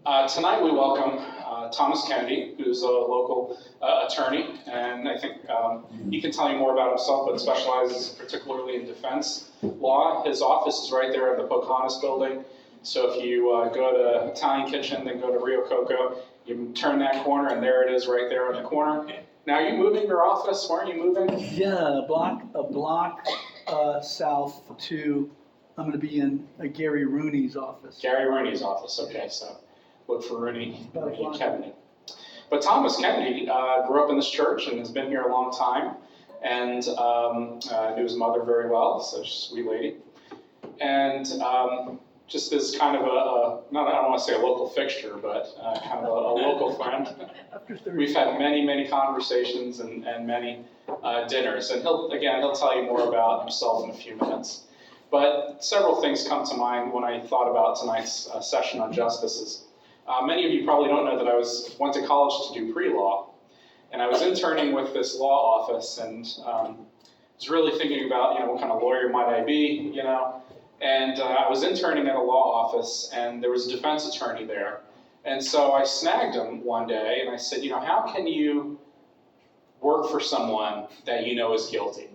Tonight we welcome Thomas Kennedy, who's a local attorney, and I think he can tell you more about himself, but specializes particularly in defense law. His office is right there in the Pocahontas building, so if you go to Italian Kitchen, then go to Rio Coco, you turn that corner, and there it is right there in the corner. Now, are you moving your office? Weren't you moving? Yeah, a block south to, I'm going to be in Gary Rooney's office. Gary Rooney's office, okay, so look for Rooney Kennedy. But Thomas Kennedy grew up in this church and has been here a long time, and knew his mother very well, such a sweet lady. And just as kind of I don't want to say a local fixture, but kind of a local friend. We've had many conversations and many dinners, and he'll tell you more about himself in a few minutes. But several things come to mind when I thought about tonight's session on justice. Many of you probably don't know that I went to college to do pre-law, and I was interning with this law office, and was really thinking about, what kind of lawyer might I be, and I was interning at a law office, and there was a defense attorney there, and so I snagged him one day, and I said, how can you work for someone that you know is guilty?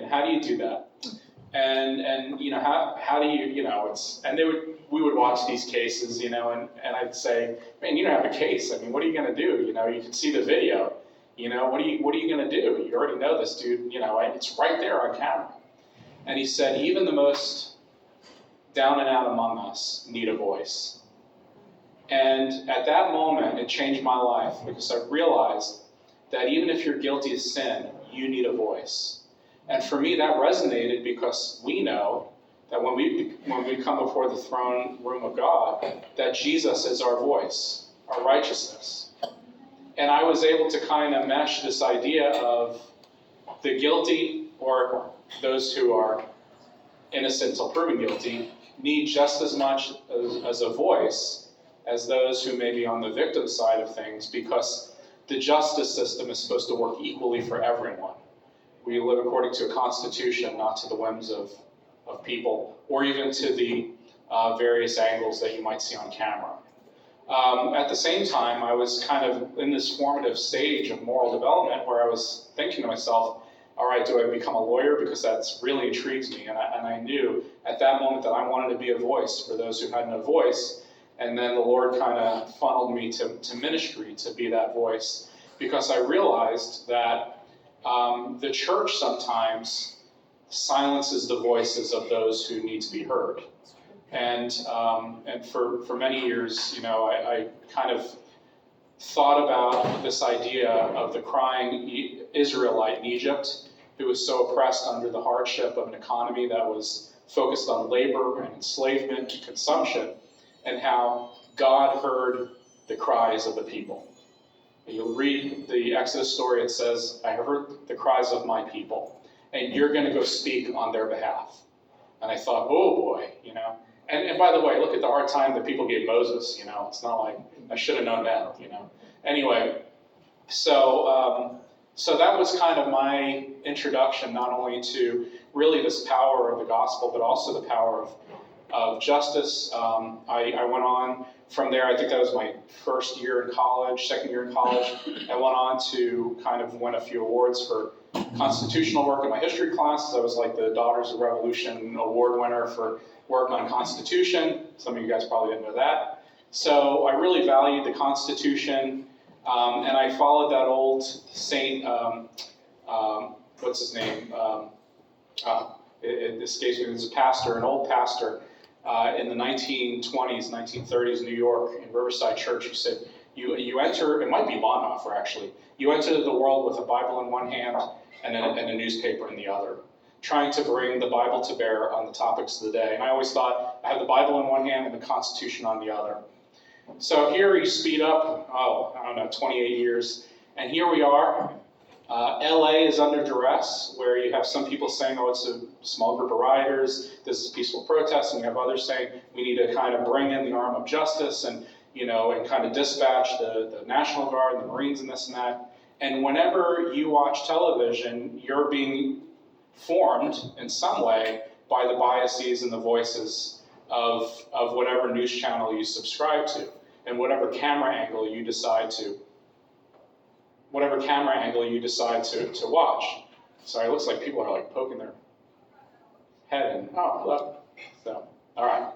How do you do that? And how do you, and we would watch these cases, and I'd say, man, you don't have a case. I mean, what are you going to do? You can see the video. What are you going to do? You already know this dude. It's right there on camera. And he said, even the most down and out among us need a voice. And at that moment, it changed my life because I realized that even if you're guilty of sin, you need a voice. And for me, that resonated because we know that when we come before the throne room of God, that Jesus is our voice, our righteousness. And I was able to kind of mesh this idea of the guilty, or those who are innocent until proven guilty, need just as much as a voice as those who may be on the victim side of things, because the justice system is supposed to work equally for everyone. We live according to a constitution, not to the whims of people, or even to the various angles that you might see on camera. At the same time, I was kind of in this formative stage of moral development where I was thinking to myself, all right, do I become a lawyer? Because that really intrigues me. And I knew at that moment that I wanted to be a voice for those who had no voice. And then the Lord kind of funneled me to ministry to be that voice, because I realized that the church sometimes silences the voices of those who need to be heard. And for many years, I kind of thought about this idea of the crying Israelite in Egypt, who was so oppressed under the hardship of an economy that was focused on labor and enslavement and consumption, and how God heard the cries of the people. You'll read the Exodus story, it says, I heard the cries of my people, and you're going to go speak on their behalf. And I thought, oh boy, And by the way, look at the hard time that people gave Moses, It's not like I should have known that, Anyway, so that was kind of my introduction, not only to really this power of the gospel, but also the power of justice. I went on from there. I think that was my second year in college. I went on to kind of win a few awards for constitutional work in my history classes. I was like the Daughters of Revolution award winner for work on Constitution. Some of you guys probably didn't know that. So I really valued the Constitution, and I followed that old saint, what's his name? It escapes me. There's a pastor, an old pastor, in the 1920s, 1930s, New York, in Riverside Church, who said, you enter, it might be Bonhoeffer actually, you enter the world with a Bible in one hand and a newspaper in the other, trying to bring the Bible to bear on the topics of the day. And I always thought, I have the Bible in one hand and the Constitution on the other. So here you speed up, 28 years, and here we are. LA is under duress, where you have some people saying, it's a small group of rioters, this is peaceful protest, and we have others saying we need to kind of bring in the arm of justice and kind of dispatch the National Guard and the Marines and this and that. And whenever you watch television, you're being formed in some way by the biases and the voices of whatever news channel you subscribe to. in whatever camera angle you decide to watch. Sorry, it looks like people are like poking their head in. Oh, hello. So, all right.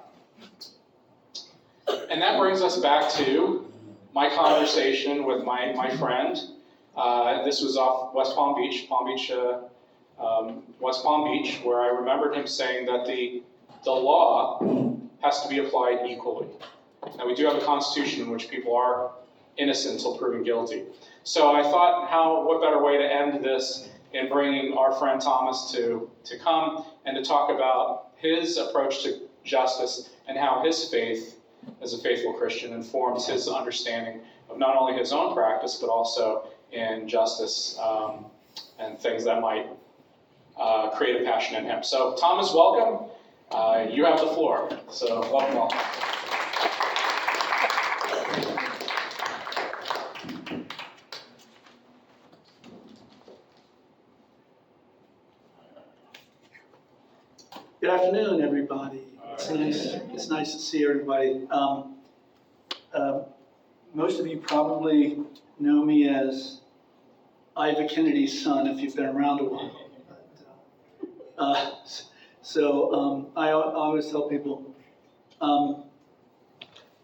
And that brings us back to my conversation with my friend. This was off West Palm Beach, West Palm Beach, where I remembered him saying that the law has to be applied equally. Now, we do have a constitution in which people are innocent until proven guilty. So I thought, what better way to end this in bringing our friend Thomas to come and to talk about his approach to justice and how his faith as a faithful Christian informs his understanding of not only his own practice, but also in justice and things that might create a passion in him. So Thomas, welcome. You have the floor. So welcome. Good afternoon, everybody. It's nice to see everybody. Most of you probably know me as Iva Kennedy's son, if you've been around a while. I always tell people,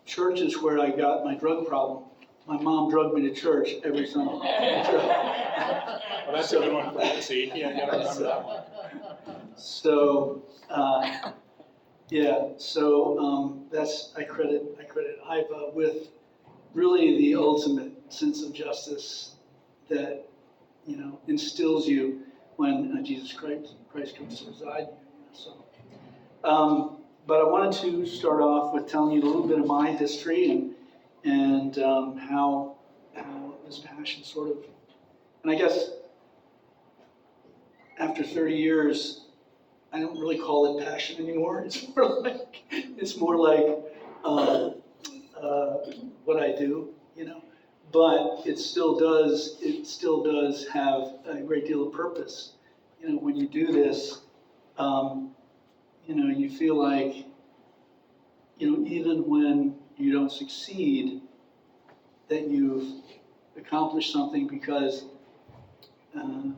church is where I got my drug problem. My mom drugged me to church every Sunday. Well, that's a good one for me to see. Yeah, you gotta remember that one. That's I credit Iva with really the ultimate sense of justice that instills you when Jesus Christ comes to reside. But I wanted to start off with telling you a little bit of my history and how this passion sort of, and I guess after 30 years. I don't really call it passion anymore. It's more like what I do, But it still does have a great deal of purpose. When you do this, you feel like, even when you don't succeed, that you've accomplished something because a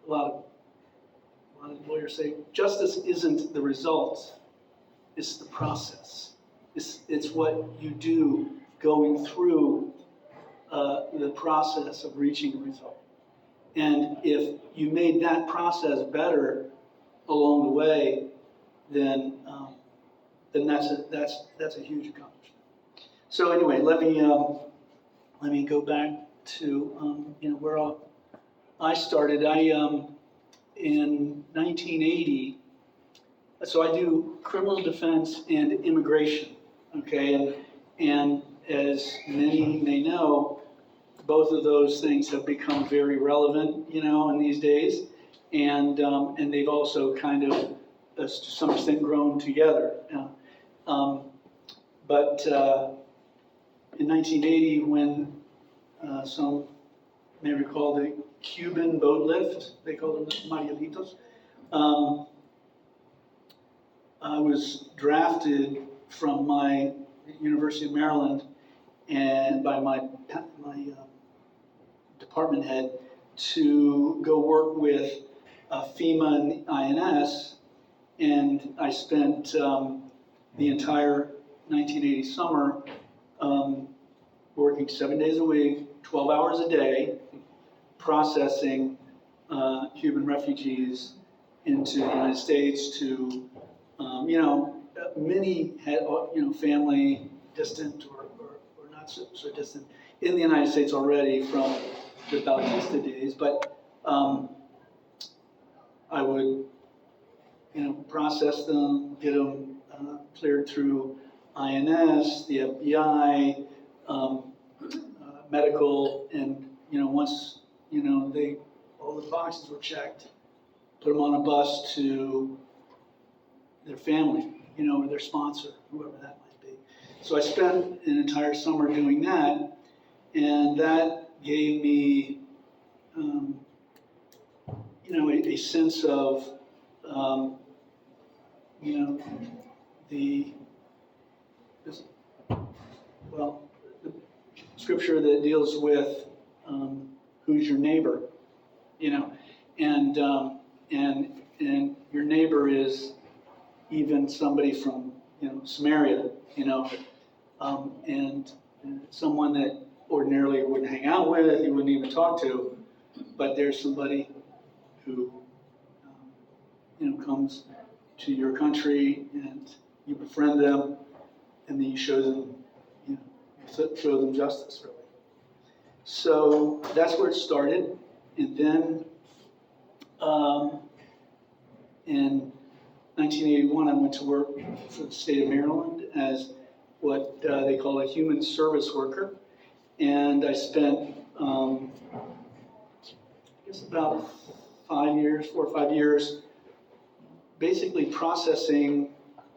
lot of lawyers say justice isn't the result, it's the process. It's what you do going through the process of reaching a result. And if you made that process better along the way, then that's a huge accomplishment. So anyway, let me go back to where I started. In 1980, so I do criminal defense and immigration, okay? And as many may know, both of those things have become very relevant, in these days. And they've also kind of, to some extent, grown together. But in 1980, when some may recall the Cuban boat lift, they called them Marielitos. I was drafted from my University of Maryland and by my department head to go work with FEMA and INS, and I spent the entire 1980 summer working 7 days a week, 12 hours a day, processing Cuban refugees into the United States to, many had, family distant or not so distant in the United States already from the Bautista days, but I would, process them, get them cleared through INS, the FBI, medical, and, once all the boxes were checked, put them on a bus to their family, or their sponsor, whoever that might be. So I spent an entire summer doing that, and that gave me, a sense of, scripture that deals with who's your neighbor, and your neighbor is even somebody from Samaria, and someone that ordinarily you wouldn't hang out with, you wouldn't even talk to, but there's somebody who comes to your country and you befriend them, and then you show them justice, really. So that's where it started, and then in 1981 I went to work for the state of Maryland as what they call a human service worker, and I spent I guess about 4 or 5 years, basically processing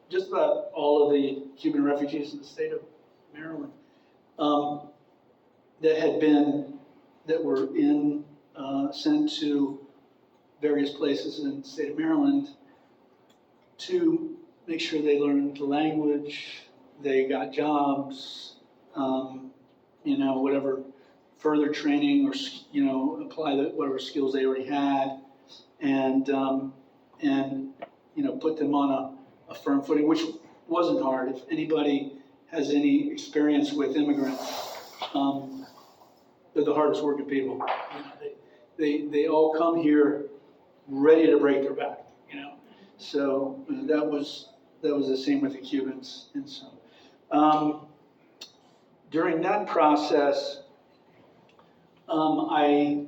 just about all of the Cuban refugees in the state of Maryland that were sent to various places in the state of Maryland to make sure they learned the language, they got jobs, whatever further training or apply whatever skills they already had, and put them on a firm footing, which wasn't hard. If anybody has any experience with immigrants, they're the hardest working people. They all come here ready to break their back. So that was the same with the Cubans, and so during that process, I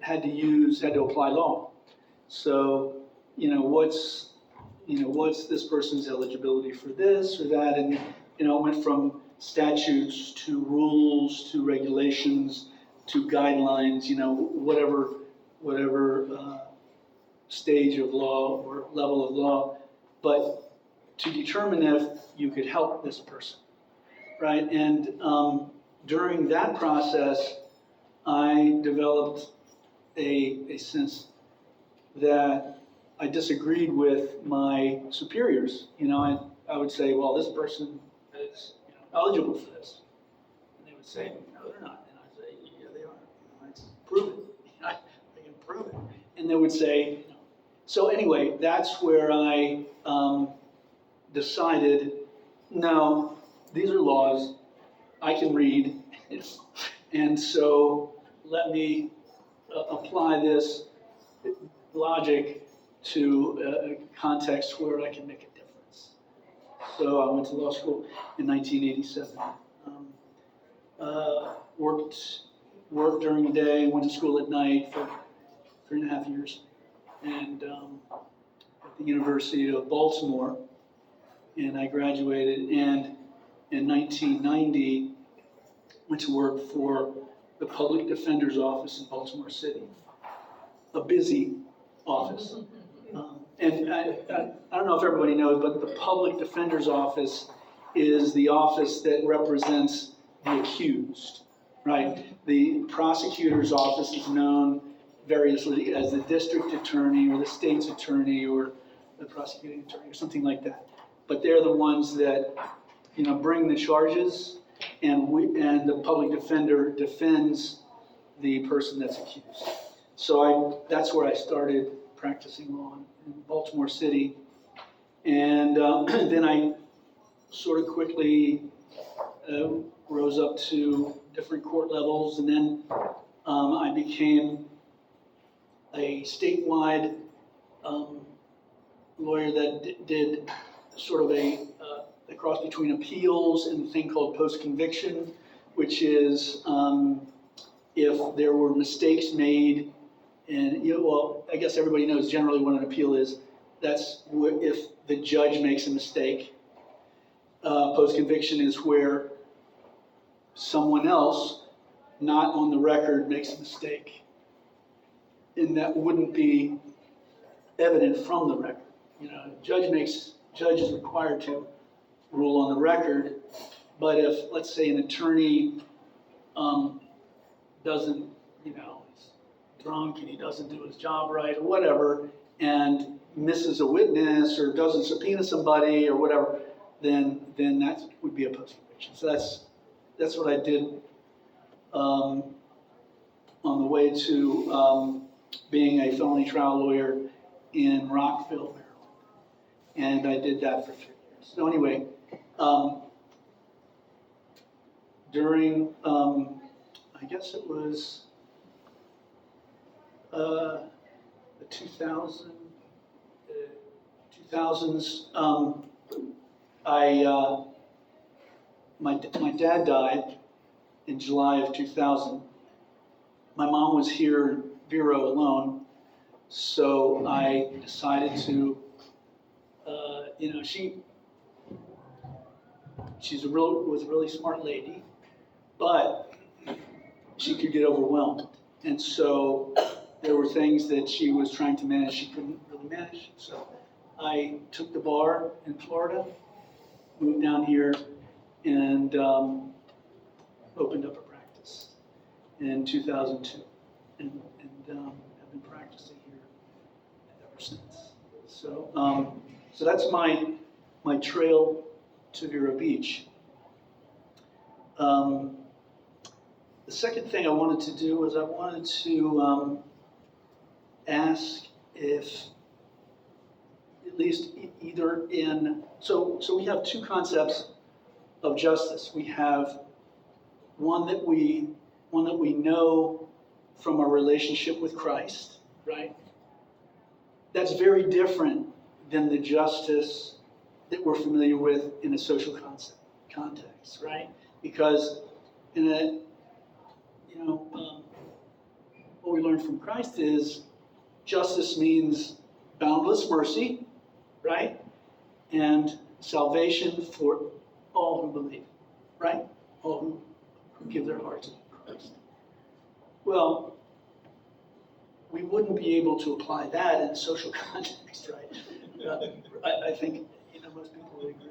had to apply law. So what's this person's eligibility for this or that, and it went from statutes to rules to regulations to guidelines, whatever stage of law or level of law, but to determine if you could help this person, right? And during that process, I developed a sense that I disagreed with my superiors. I would say, well, this person is eligible for this. And they would say, no, they're not. And I'd say, yeah, they are. I prove it. I can prove it. And they would say, So anyway, that's where I decided, no, these are laws. I can read. And so let me apply this logic to a context where I can make a difference. So I went to law school in 1987. Worked during the day, went to school at night for 3.5 years, and at the University of Baltimore, and I graduated, and in 1990 went to work for the Public Defender's Office in Baltimore City, a busy office. And I don't know if everybody knows, but the Public Defender's Office is the office that represents the accused, right? The prosecutor's office is known variously as the district attorney or the state's attorney or the prosecuting attorney or something like that. But they're the ones that, bring the charges, and the public defender defends the person that's accused. So that's where I started practicing law in Baltimore City, and then I sort of quickly rose up to different court levels, and then I became a statewide lawyer that did sort of a cross between appeals and a thing called post-conviction, which is if there were mistakes made, and I guess everybody knows generally what an appeal is. That's if the judge makes a mistake. Post-conviction is where someone else, not on the record, makes a mistake, and that wouldn't be evident from the record. Judge is required to rule on the record, but if, let's say, an attorney doesn't, he's drunk and he doesn't do his job right or whatever, and misses a witness or doesn't subpoena somebody or whatever, then that would be a post-conviction. So that's what I did on the way to being a felony trial lawyer in Rockville, Maryland. And I did that for 3 years. So anyway, during, I guess it was the 2000s, my dad died in July of 2000. My mom was here in Vero alone, so I decided to, was a really smart lady, but she could get overwhelmed. And so there were things that she was trying to manage she couldn't really manage. So I took the bar in Florida, moved down here, and opened up a practice in 2002, and have been practicing here ever since. So, so that's my trail to Vero Beach. The second thing I wanted to do was I wanted to ask if, at least either in, so we have two concepts of justice. We have one that we know from our relationship with Christ, right? That's very different than the justice that we're familiar with in a social context, right? Because in a, what we learn from Christ is justice means boundless mercy, right? And salvation for all who believe, right? All who give their hearts to Christ. Well, we wouldn't be able to apply that in a social context, right? I think most people would agree.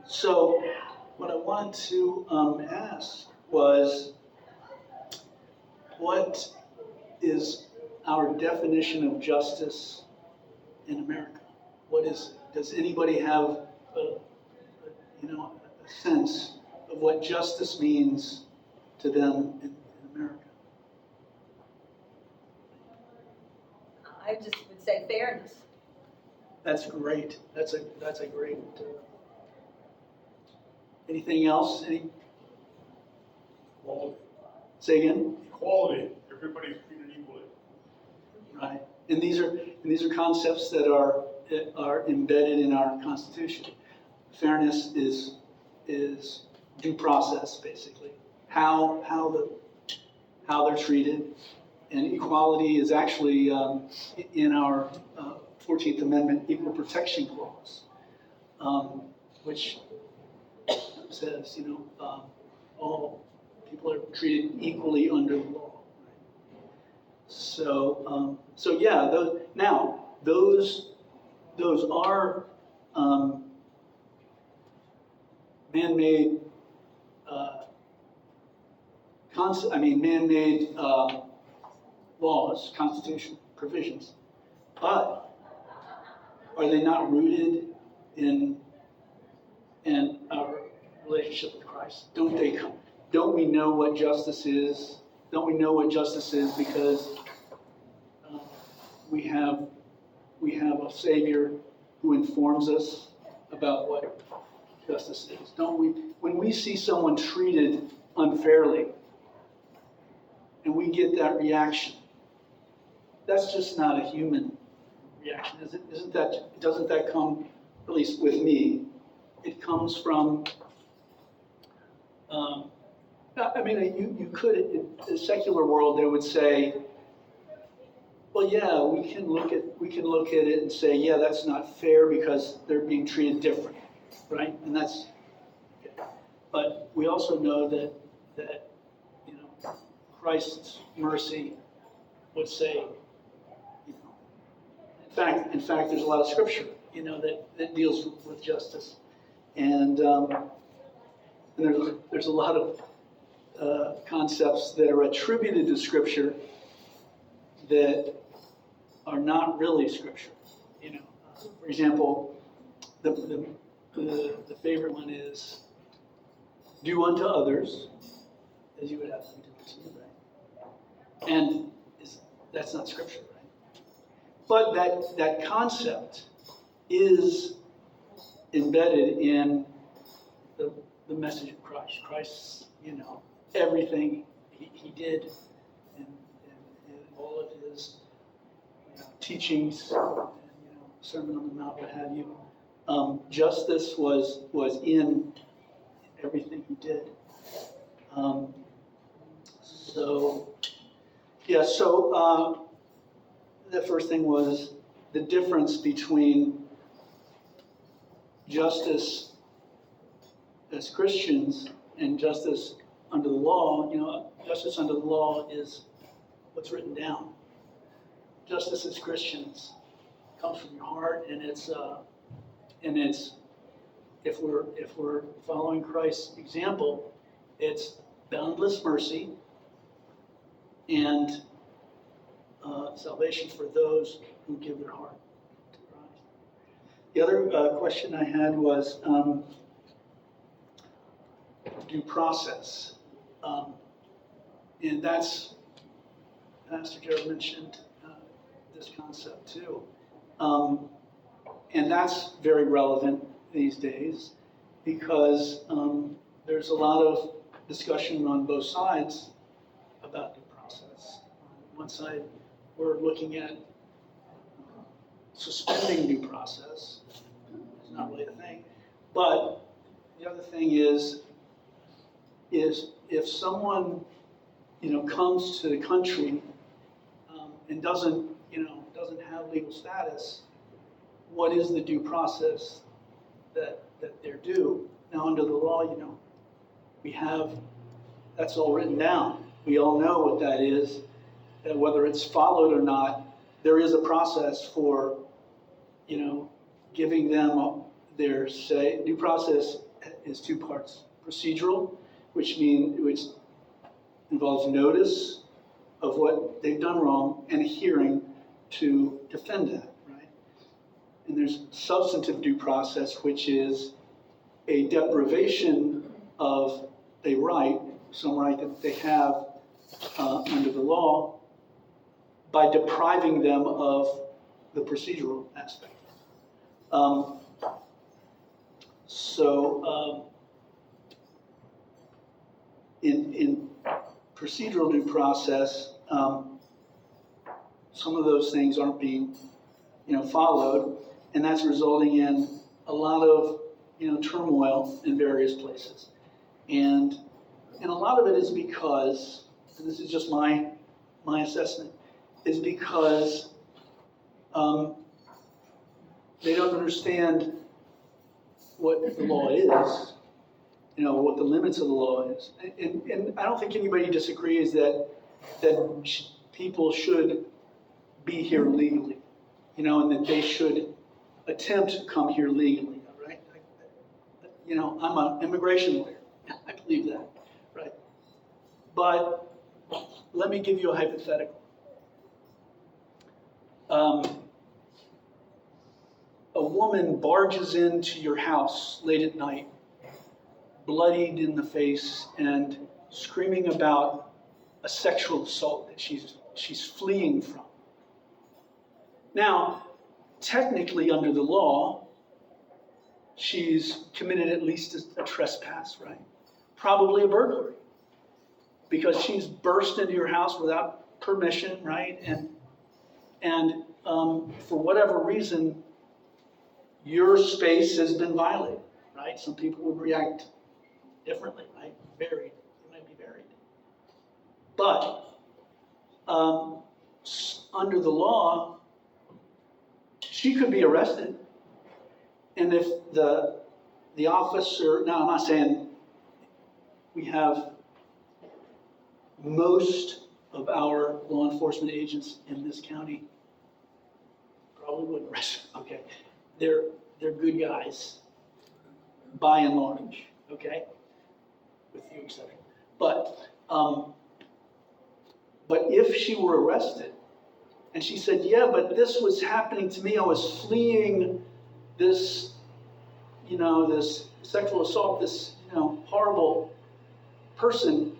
So what I wanted to ask was, what is our definition of justice in America? What is? Does anybody have a sense of what justice means to them in America? I just would say fairness. That's great. That's a great. Anything else? Equality. Say again. Equality. Everybody's treated equally. Right. And these are concepts that are embedded in our Constitution. Fairness is due process, basically. How they're treated, and equality is actually in our 14th Amendment Equal Protection Clause, which says all people are treated equally under the law. So yeah. Those are man-made man-made laws, constitution provisions, but are they not rooted in our relationship with Christ? Don't we know what justice is? Don't we know what justice is because we have a Savior who informs us about what justice is? Don't we? When we see someone treated unfairly, and we get that reaction, that's just not a human reaction, is it? Doesn't that come, at least with me, it comes from, you could, in the secular world, they would say, well, yeah, we can look at it and say, yeah, that's not fair because they're being treated different, right? And that's, okay. But we also know that Christ's mercy would say, in fact, there's a lot of scripture, that deals with justice, and there's a lot of concepts that are attributed to scripture that are not really scripture. For example, the favorite one is do unto others as you would have them do unto you, right? And that's not scripture, right? But that concept is embedded in the message of Christ. Christ, everything he did and all of his teachings, and, Sermon on the Mount, what have you. Justice was in everything he did. So the first thing was the difference between justice as Christians and justice under the law. Justice under the law is what's written down. Justice as Christians comes from your heart, and it's if we're following Christ's example, it's boundless mercy and salvation for those who give their heart to Christ. The other question I had was due process, and that's Pastor Joe mentioned this concept too, and that's very relevant these days because there's a lot of discussion on both sides about due process. On one side, we're looking at suspending due process. It's not really a thing. But the other thing is if someone, comes to the country and doesn't have legal status, what is the due process that they're due? Now, under the law, we have, that's all written down. We all know what that is, and whether it's followed or not, there is a process for, giving them their say. Due process is two parts: procedural, which involves notice of what they've done wrong and a hearing to defend that, right? And there's substantive due process, which is a deprivation of a right, some right that they have under the law, by depriving them of the procedural aspect. In procedural due process, some of those things aren't being, followed, and that's resulting in a lot of, turmoil in various places. And a lot of it is because, and this is just my assessment, is because they don't understand what the law is, what the limits of the law is. And I don't think anybody disagrees that people should be here legally, and that they should attempt to come here legally, right? I'm an immigration lawyer. I believe that, right? But let me give you a hypothetical. A woman barges into your house late at night, bloodied in the face and screaming about a sexual assault that she's fleeing from. Now, technically under the law, she's committed at least a trespass, right? Probably a burglary, because she's burst into your house without permission, right? And for whatever reason, your space has been violated, right? Some people would react differently, right? Varied, it might be varied. But under the law, she could be arrested. And if the officer, now I'm not saying we have most of our law enforcement agents in this county probably wouldn't arrest them, okay? They're good guys, by and large, okay? With few exceptions. But if she were arrested, and she said, yeah, but this was happening to me, I was fleeing this, this sexual assault, this, horrible person,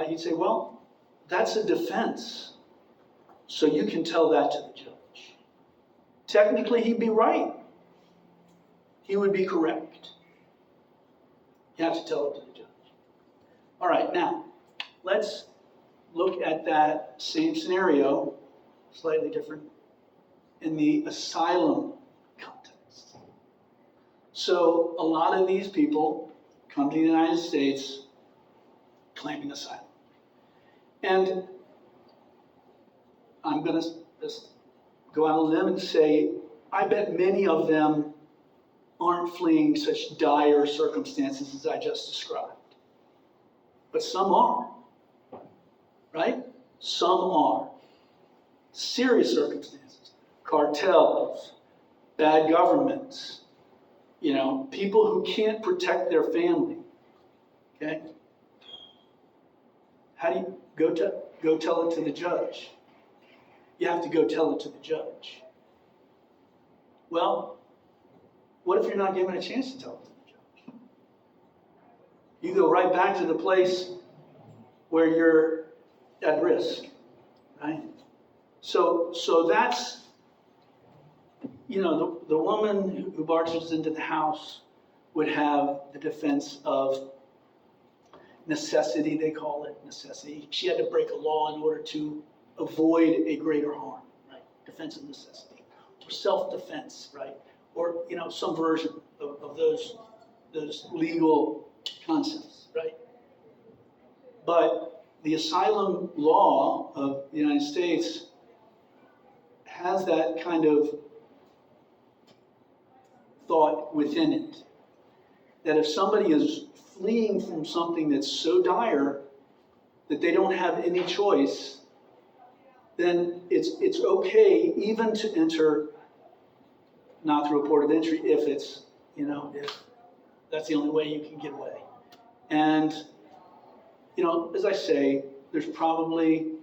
you'd say, well, that's a defense. So you can tell that to the judge. Technically, he'd be right. He would be correct. You have to tell it to the judge. All right, now, let's look at that same scenario, slightly different, in the asylum context. So a lot of these people come to the United States claiming asylum. And I'm going to just go out on a limb and say, I bet many of them aren't fleeing such dire circumstances as I just described. But some are, right? Some are. Serious circumstances, cartels, bad governments, people who can't protect their family, okay? How do you go tell it to the judge? You have to go tell it to the judge. Well, what if you're not given a chance to tell it to the judge? You go right back to the place where you're at risk, right? So that's, the woman who barges into the house would have the defense of necessity, they call it, necessity. She had to break a law in order to avoid a greater harm, right? Defense of necessity. Or self-defense, right? Or, some version of those legal concepts, right? But the asylum law of the United States has that kind of thought within it. That if somebody is fleeing from something that's so dire that they don't have any choice, then it's okay even to enter not through a port of entry if it's, if that's the only way you can get away. And, as I say, there's probably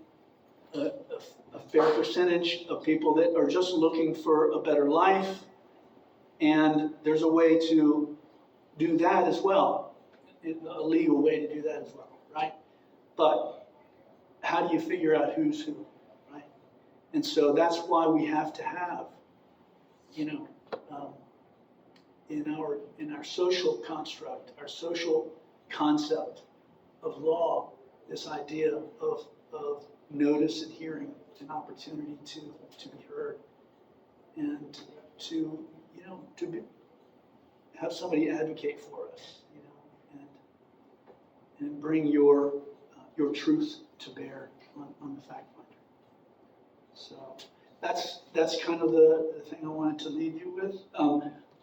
a fair percentage of people that are just looking for a better life, and there's a way to do that as well, a legal way to do that as well, right? But how do you figure out who's who, right? And so that's why we have to have, in our social construct, our social concept of law, this idea of notice and hearing, an opportunity to be heard, and to have somebody advocate for us, and bring your truth to bear on the fact finder. So that's kind of the thing I wanted to leave you with.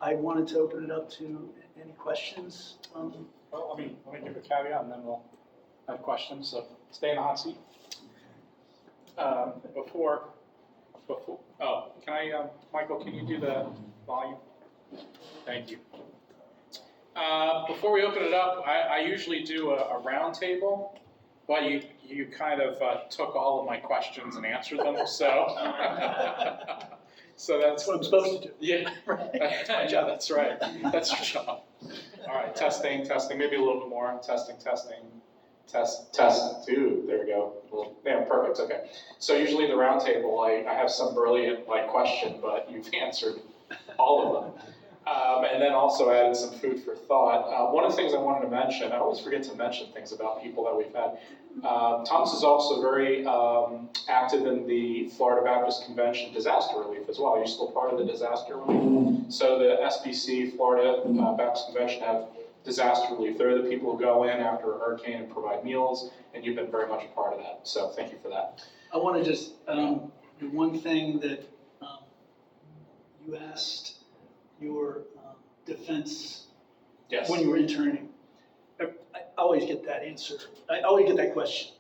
I wanted to open it up to any questions. Well, let me give a caveat, and then we'll have questions. So stay in the hot seat. Can I, Michael, can you do the volume? Thank you. Before we open it up, I usually do a round table, but you kind of took all of my questions and answered them, so. So that's what I'm supposed to do. Yeah, right. Yeah, that's right. That's your job. All right, testing, maybe a little bit more. Testing. Test. Two. There we go. Yeah, perfect. Okay. So usually the round table, I have some brilliant question, but you've answered all of them. And then also added some food for thought. One of the things I wanted to mention, I always forget to mention things about people that we've had. Thomas is also very active in the Florida Baptist Convention disaster relief as well. You're still part of the disaster relief. So the SBC, Florida Baptist Convention, have disaster relief. They're the people who go in after a hurricane and provide meals, and you've been very much a part of that. So thank you for that. I want to just do one thing that you asked your defense Yes. when you were interning. I always get that answer. I always get that question,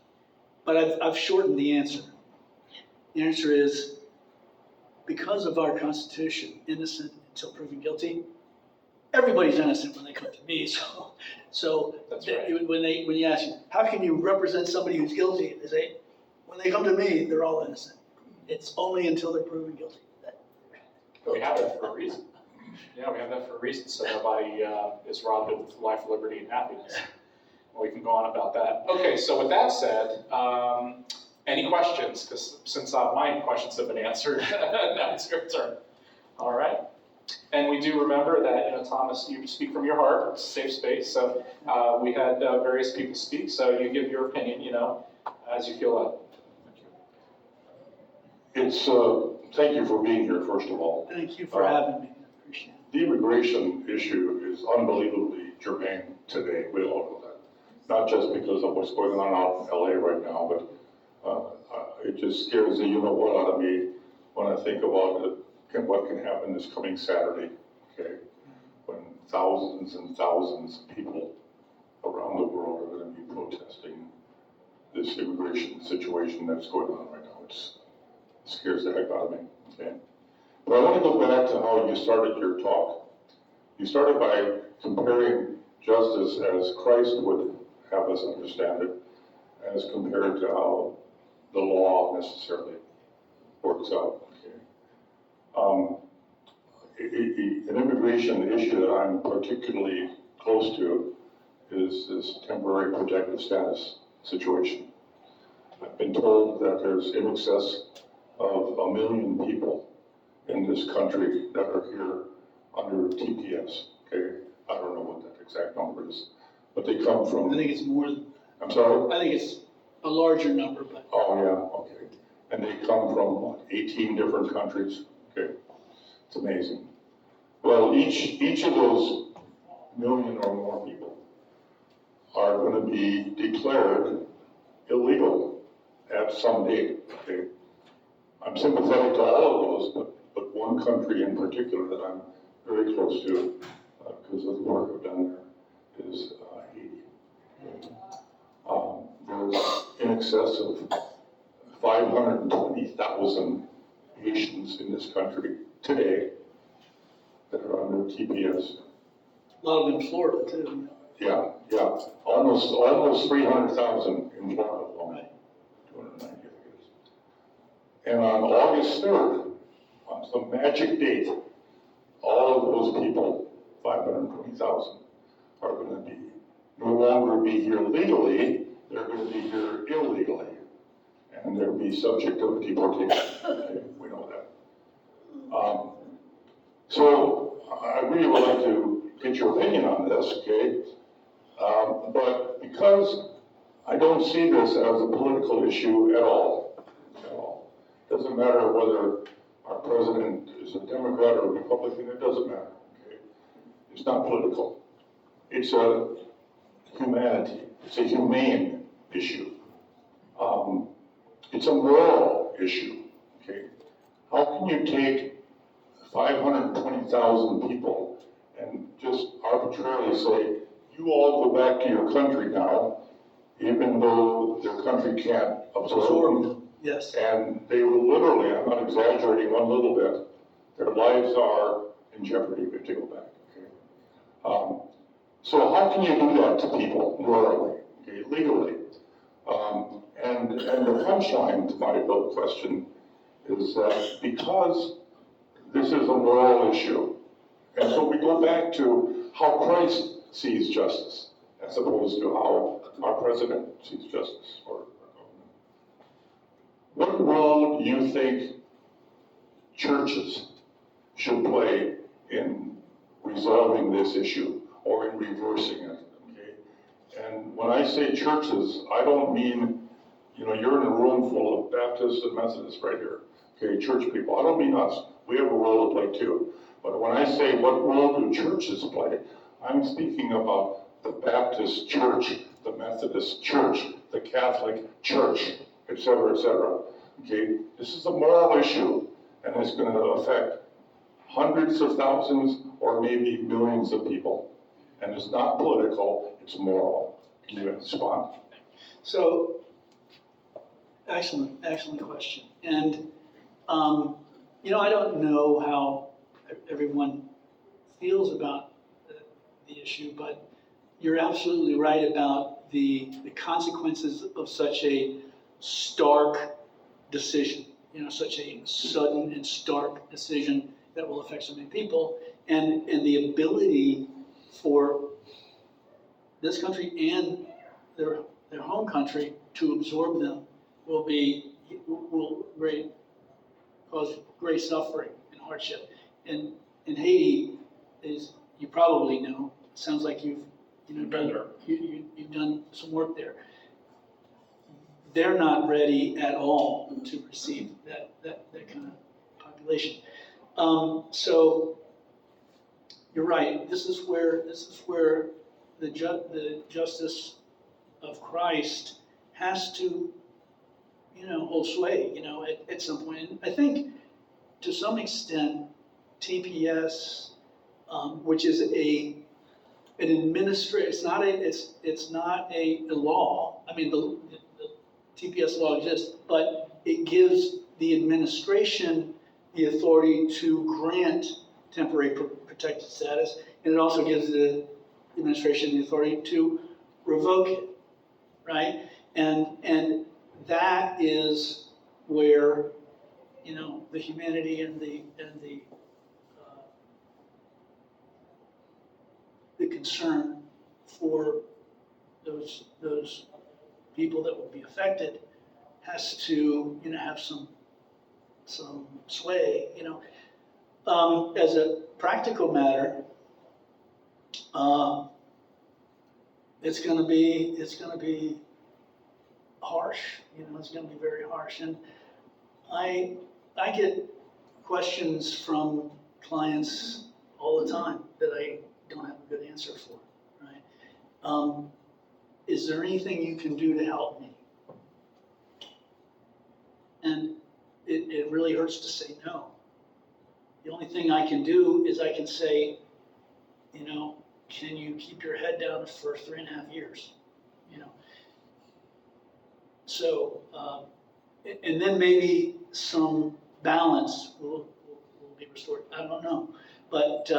but I've shortened the answer. The answer is, because of our Constitution, innocent until proven guilty. Everybody's innocent when they come to me. So That's right. when you ask, how can you represent somebody who's guilty? They say, when they come to me, they're all innocent. It's only until they're proven guilty. We have it for a reason. Yeah, we have that for a reason, so nobody is robbed of life, liberty, and happiness. We can go on about that. Okay, so with that said, any questions? Because since my questions have been answered, now it's your turn. All right. And we do remember that, Thomas, you speak from your heart. It's a safe space. So we had various people speak, so you give your opinion, as you feel like. Thank you for being here, first of all. Thank you for having me. I appreciate it. The immigration issue is unbelievably germane today. We all know that. Not just because of what's going on out in LA right now, but it just scares the you-know-what out of me when I think about what can happen this coming Saturday, okay? When thousands and thousands of people around the world are going to be protesting this immigration situation that's going on right now. It scares the heck out of me, okay? But I want to go back to how you started your talk. You started by comparing justice as Christ would have us understand it, as compared to how the law necessarily works out, okay? An immigration issue that I'm particularly close to is this temporary protective status situation. I've been told that there's in excess of 1 million people in this country that are here under TPS, okay? I don't know what that exact number is, but they come from... I think it's more, I'm sorry? I think it's a larger number, but Oh, yeah, okay. And they come from, what, 18 different countries? Okay, it's amazing. Well, each of those 1 million or more people are going to be declared illegal at some date, okay? I'm sympathetic to all of those, but one country in particular that I'm very close to, because of the work I've done there, is Haiti. There's in excess of 520,000 Haitians in this country today that are under TPS. a lot of them in Florida too. Yeah, almost 300,000 in Florida alone. Right. 290, I think it is. And on August 3rd, on some magic date, all of those people, 520,000, are going to be no longer be here legally, they're going to be here illegally. And they'll be subject to deportation. Okay, we know that. So I really would like to get your opinion on this, okay? But because I don't see this as a political issue at all. Doesn't matter whether our president is a Democrat or a Republican, it doesn't matter, okay? It's not political. It's a humanity, it's a humane issue. It's a moral issue, okay? How can you take 520,000 people and just arbitrarily say, you all go back to your country now, even though their country can't absorb them? Yes. And they will literally, I'm not exaggerating one little bit, their lives are in jeopardy if they go back, okay? So how can you do that to people morally, okay, legally? And the punchline to my little question is that because this is a moral issue, and so we go back to how Christ sees justice, as opposed to how our president sees justice or our government. What role do you think churches should play in resolving this issue or in reversing it? Okay? And when I say churches, I don't mean, you're in a room full of Baptists and Methodists right here, okay, church people. I don't mean us. We have a role to play too. But when I say what role do churches play, I'm speaking about the Baptist church, the Methodist church, the Catholic church, et cetera, okay? This is a moral issue, and it's going to affect hundreds of thousands or maybe millions of people. And it's not political, it's moral. Can you respond? So, excellent question. And, I don't know how everyone feels about the issue, but you're absolutely right about the consequences of such a stark decision, such a sudden and stark decision that will affect so many people. And the ability for this country and their home country to absorb them will cause great suffering and hardship. And in Haiti, is, you probably know, sounds like you've done some work there. They're not ready at all to receive that kind of population. So you're right. This is where the justice of Christ has to, hold sway, at some point. And I think to some extent, TPS, which is an administrative, it's not a law. I mean, the TPS law exists, but it gives the administration the authority to grant temporary protected status, and it also gives the administration the authority to revoke it, right? And that is where, the humanity and the concern for those people that will be affected has to, have some sway, As a practical matter, it's gonna be harsh, it's gonna be very harsh. And I get questions from clients all the time that I don't have a good answer for, right? Is there anything you can do to help me? And it really hurts to say no. The only thing I can do is I can say, can you keep your head down for 3.5 years? So, and then maybe some balance will be restored. I don't know. But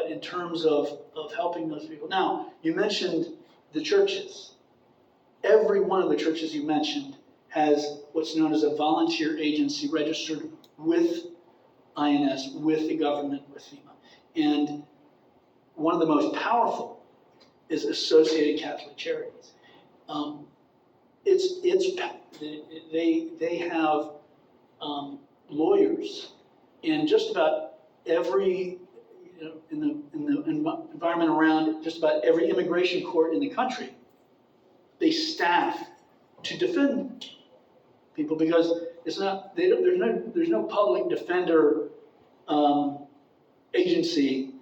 in terms of helping those people. Now, you mentioned the churches. Every one of the churches you mentioned has what's known as a volunteer agency registered with INS, with the government, with FEMA. And one of the most powerful is Associated Catholic Charities. They have lawyers in just about every, in the environment around just about every immigration court in the country. They staff to defend people because there's no public defender agency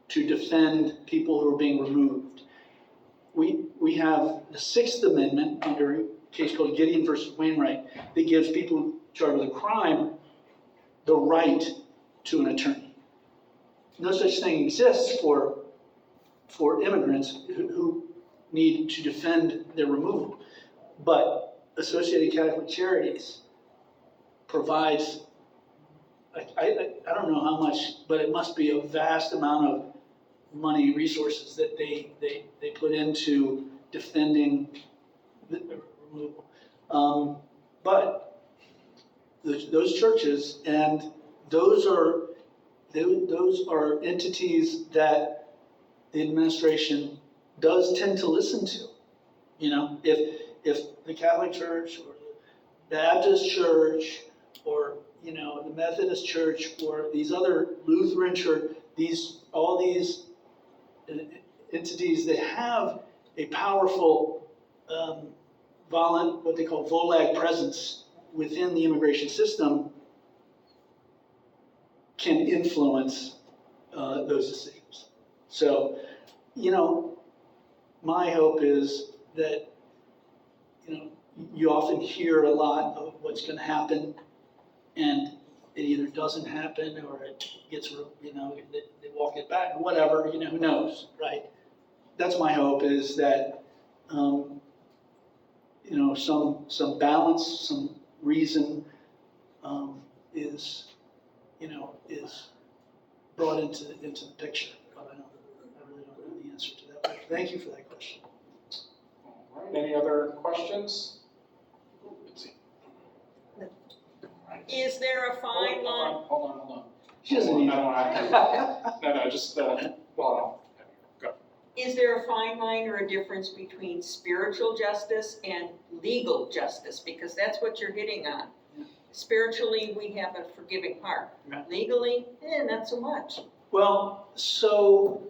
to defend people who are being removed. We have the Sixth Amendment under a case called Gideon versus Wainwright that gives people charged with a crime the right to an attorney. No such thing exists for immigrants who need to defend their removal. But Associated Catholic Charities provides, I don't know how much, but it must be a vast amount of money, resources that they put into defending the removal. But those churches, and those are entities that the administration does tend to listen to. If the Catholic Church or the Baptist Church or the Methodist Church or these other Lutheran Church, all these entities that have a powerful what they call VOLAG presence within the immigration system can influence those decisions. So, my hope is that, you often hear a lot of what's going to happen, and it either doesn't happen or it gets, they walk it back, whatever, who knows, right? That's my hope, is that, some balance, some reason is brought into the picture. But I really don't know the answer to that. But thank you for that question. All right, any other questions? Is there a fine line? Hold on. She doesn't need I don't want to. No, just, well, go. Is there a fine line or a difference between spiritual justice and legal justice? Because that's what you're hitting on. Yeah. Spiritually, we have a forgiving heart. Right. Legally, not so much. Well, so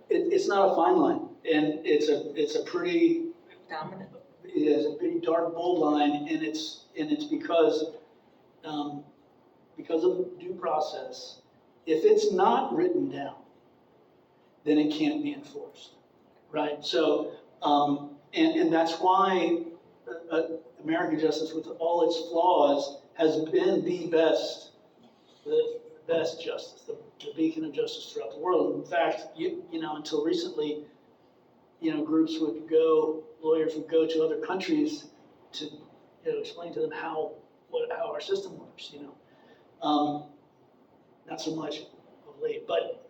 it's not a fine line, and it's a pretty, Dominant. it is a pretty dark, bold line, and it's because of due process. If it's not written down, then it can't be enforced, right? So, and that's why American justice, with all its flaws, has been the best justice, the beacon of justice throughout the world. In fact, until recently, groups would go, lawyers would go to other countries to, explain to them how our system works, Not so much of late, but,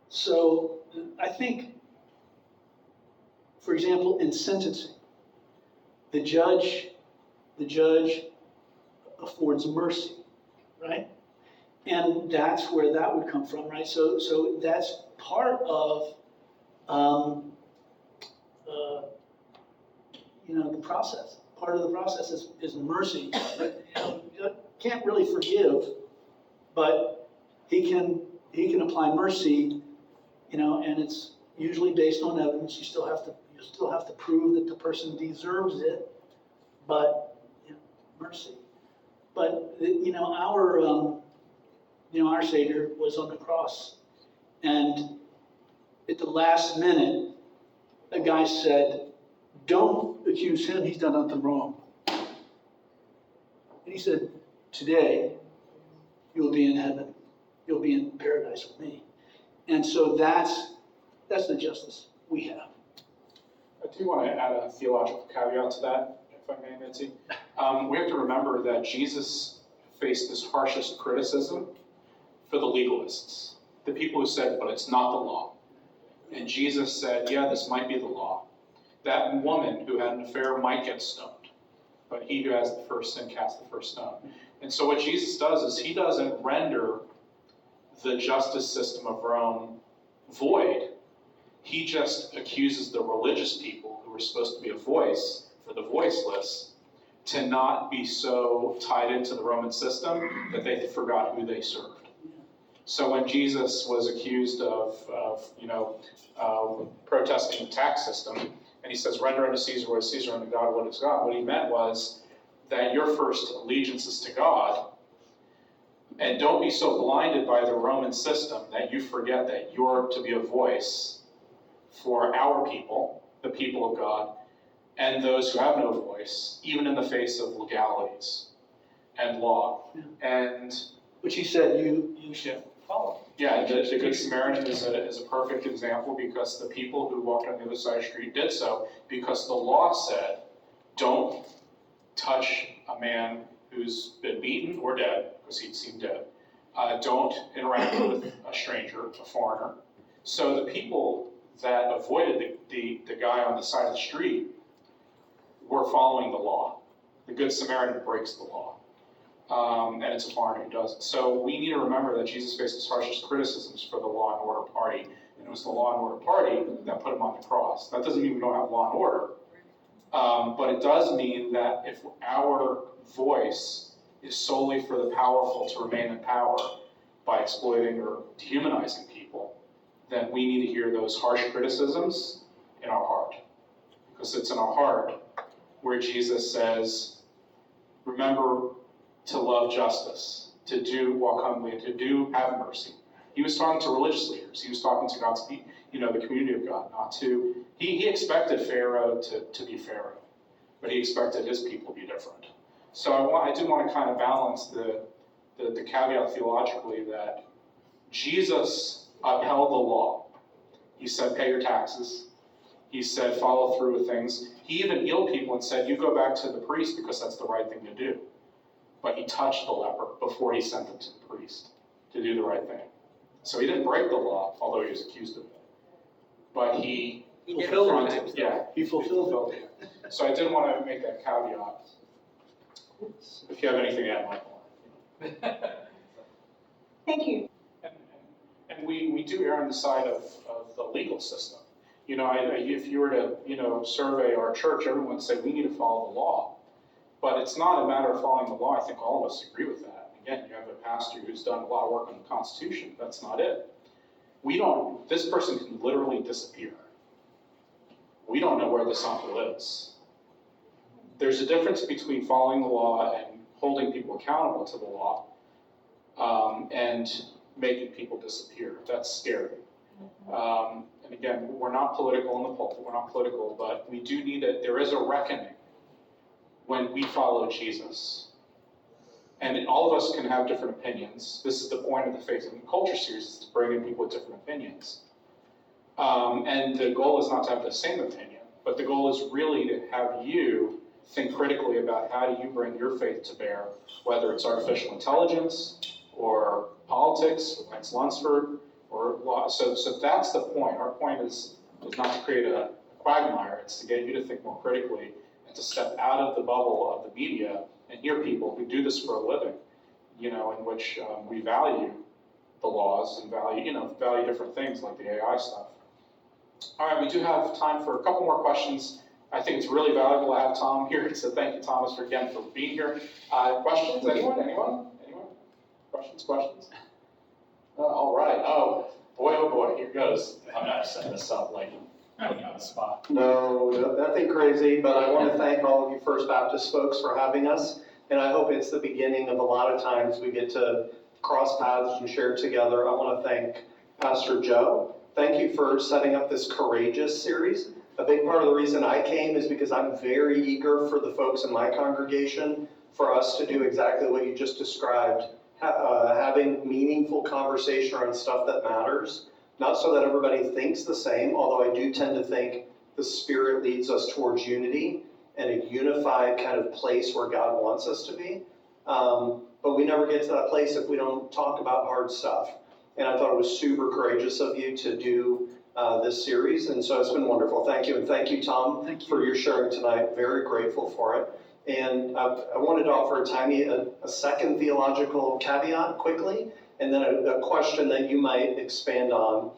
so I think, for example, in sentencing, the judge affords mercy, right? And that's where that would come from, right? So that's part of, the process. Part of the process is mercy. You can't really forgive, but he can apply mercy, and it's usually based on evidence. You still have to prove that the person deserves it, but mercy. But our Savior was on the cross, and at the last minute, a guy said, "Don't accuse him, he's done nothing wrong." And he said, "Today, you'll be in heaven. You'll be in paradise with me." And so that's the justice we have. I do want to add a theological caveat to that, if I may, Nancy. We have to remember that Jesus faced his harshest criticism for the legalists, the people who said, "But it's not the law." And Jesus said, "Yeah, this might be the law. That woman who had an affair might get stoned, but he who has the first sin cast the first stone." And so what Jesus does is he doesn't render the justice system of Rome void. He just accuses the religious people who were supposed to be a voice for the voiceless to not be so tied into the Roman system that they forgot who they served. So when Jesus was accused of protesting the tax system, and he says, "Render unto Caesar what is Caesar, unto God what is God," what he meant was that your first allegiance is to God, and don't be so blinded by the Roman system that you forget that you're to be a voice for our people, the people of God, and those who have no voice, even in the face of legalities and law. Yeah. And Which he said you should follow. yeah, the Good Samaritan is a perfect example, because the people who walked on the other side of the street did so because the law said, don't touch a man who's been beaten or dead, because he'd seemed dead. Don't interact with a stranger, a foreigner. So the people that avoided the guy on the side of the street were following the law. The Good Samaritan breaks the law. And it's a foreigner who does it. So we need to remember that Jesus faced his harshest criticisms for the law and order party, and it was the law and order party that put him on the cross. That doesn't mean we don't have law and order, but it does mean that if our voice is solely for the powerful to remain in power by exploiting or dehumanizing people, then we need to hear those harsh criticisms in our heart, because it's in our heart where Jesus says, remember to love justice, to walk humbly, and to have mercy. He was talking to religious leaders. He was talking to God's people, the community of God, not to, he expected Pharaoh to be Pharaoh, but he expected his people to be different. So I do want to kind of balance the caveat theologically that Jesus upheld the law. He said, pay your taxes. He said, follow through with things. He even healed people and said, you go back to the priest because that's the right thing to do. But he touched the leper before he sent them to the priest to do the right thing. So he didn't break the law, although he was accused of it. But he fulfilled it. Yeah, He fulfilled it. So I did want to make that caveat. If you have anything to add, Michael. Thank you. And we do err on the side of the legal system. You know, if you were to, you know, survey our church, everyone would say we need to follow the law. But it's not a matter of following the law. I think all of us agree with that. Again, you have a pastor who's done a lot of work on the Constitution. That's not it. This person can literally disappear. We don't know where this uncle is. There's a difference between following the law and holding people accountable to the law, and making people disappear. That's scary. And again, we're not political in the pulpit, we're not political, but we do need there is a reckoning when we follow Jesus. And all of us can have different opinions. This is the point of the Faith and Culture series, is to bring in people with different opinions. And the goal is not to have the same opinion, but the goal is really to have you think critically about how do you bring your faith to bear, whether it's artificial intelligence or politics, like Lunsford, or law. So that's the point. Our point is not to create a quagmire. It's to get you to think more critically and to step out of the bubble of the media and hear people who do this for a living, you know, in which we value the laws and value different things like the AI stuff. All right, we do have time for a couple more questions. I think it's really valuable to have Tom here, so thank you, Thomas, for being here. Questions? Anyone? Questions? All right. Oh boy, here goes. I'm not setting this up like putting you on the spot. No, nothing crazy, but I want to thank all of you First Baptist folks for having us, and I hope it's the beginning of a lot of times we get to cross paths and share together. I want to thank Pastor Joe. Thank you for setting up this Courageous series. A big part of the reason I came is because I'm very eager for the folks in my congregation for us to do exactly what you just described, having meaningful conversation around stuff that matters. Not so that everybody thinks the same, although I do tend to think the Spirit leads us towards unity and a unified kind of place where God wants us to be. But we never get to that place if we don't talk about hard stuff. And I thought it was super courageous of you to do this series, and so it's been wonderful. Thank you, and thank you, Tom, for your sharing tonight. Very grateful for it. And I wanted to offer a second theological caveat quickly, and then a question that you might expand on.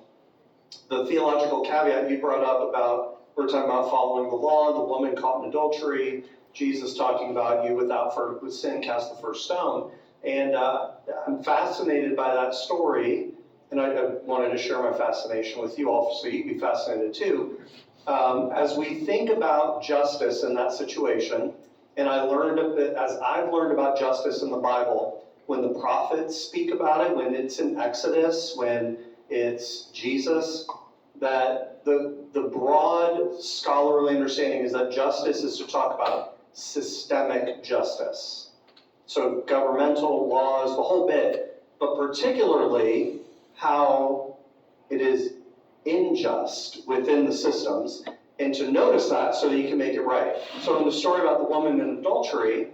The theological caveat you brought up about, we're talking about following the law, the woman caught in adultery, Jesus talking about you with sin cast the first stone. And I'm fascinated by that story, and I wanted to share my fascination with you all, so you'd be fascinated too. As we think about justice in that situation, and as I've learned about justice in the Bible, when the prophets speak about it, when it's in Exodus, when it's Jesus, that the broad scholarly understanding is that justice is to talk about systemic justice. So governmental laws, the whole bit, but particularly how it is unjust within the systems, and to notice that so that you can make it right. So in the story about the woman in adultery,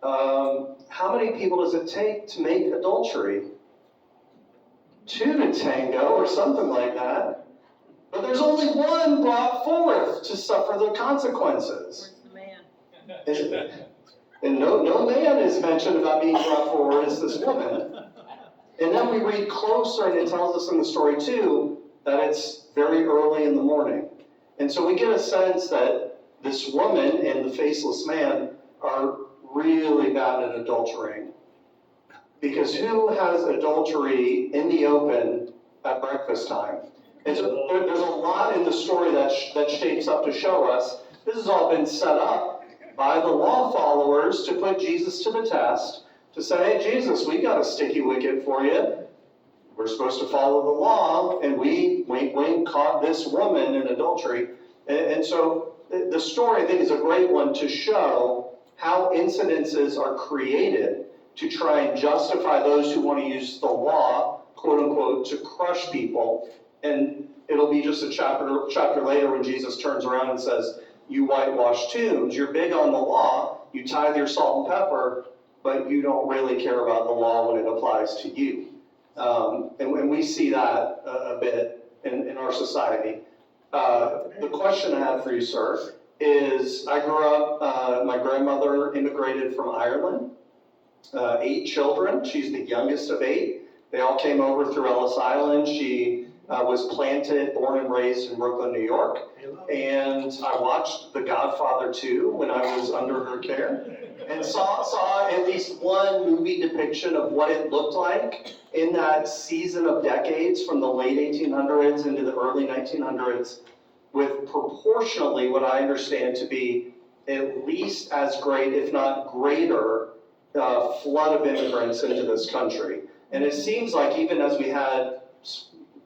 how many people does it take to make adultery? 2 to tango or something like that. But there's only one brought forth to suffer the consequences. Where's the man? And no man is mentioned about being brought forward as this woman. And then we read closer, and it tells us in the story too, that it's very early in the morning. And so we get a sense that this woman and the faceless man are really bad at adultering. Because who has adultery in the open at breakfast time? And so there's a lot in the story that shapes up to show us this has all been set up by the law followers to put Jesus to the test, to say, hey, Jesus, we got a sticky wicket for you. We're supposed to follow the law, and we, wink, wink, caught this woman in adultery. And so the story, I think, is a great one to show how incidences are created to try and justify those who want to use the law, quote unquote, to crush people. And it'll be just a chapter later when Jesus turns around and says, you whitewash tombs, you're big on the law, you tithe your salt and pepper, but you don't really care about the law when it applies to you. And we see that a bit in our society. The question I have for you, sir, is I grew up, my grandmother immigrated from Ireland, 8 children. She's the youngest of 8. They all came over through Ellis Island. She was planted, born and raised in Brooklyn, New York. And I watched The Godfather 2 when I was under her care, and saw at least one movie depiction of what it looked like in that season of decades from the late 1800s into the early 1900s, with proportionally what I understand to be at least as great, if not greater, flood of immigrants into this country. And it seems like even as we had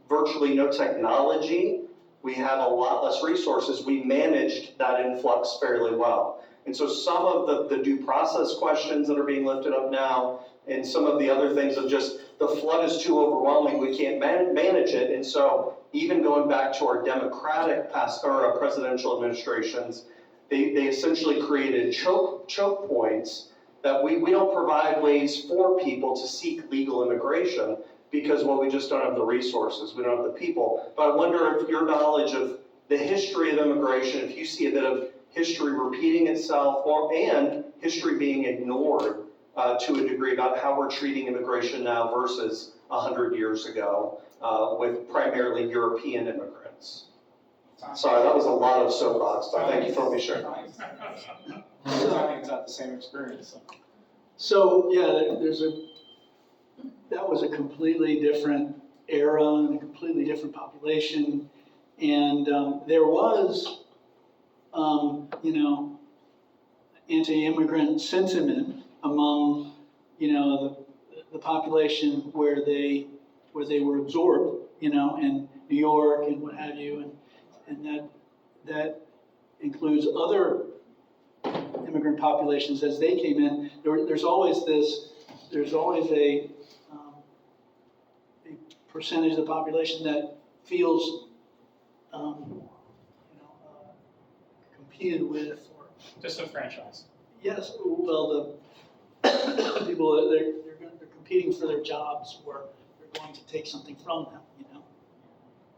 virtually no technology, we had a lot less resources, we managed that influx fairly well. And so some of the due process questions that are being lifted up now, and some of the other things of just the flood is too overwhelming, we can't manage it. And so even going back to our democratic presidential administrations, they essentially created choke points that we don't provide ways for people to seek legal immigration because, well, we just don't have the resources, we don't have the people. But I wonder if your knowledge of the history of immigration, if you see a bit of history repeating itself and history being ignored to a degree about how we're treating immigration now versus 100 years ago with primarily European immigrants. Sorry, that was a lot of soapbox, but thank you for letting me share. I think it's not the same experience. So, yeah, that was a completely different era and a completely different population. And there was, anti-immigrant sentiment among, the population where they were absorbed, in New York and what have you. And that includes other immigrant populations as they came in. There's always a percentage of the population that feels, competed with, or Disenfranchised. yes, well, the people that they're competing for their jobs, or they're going to take something from them,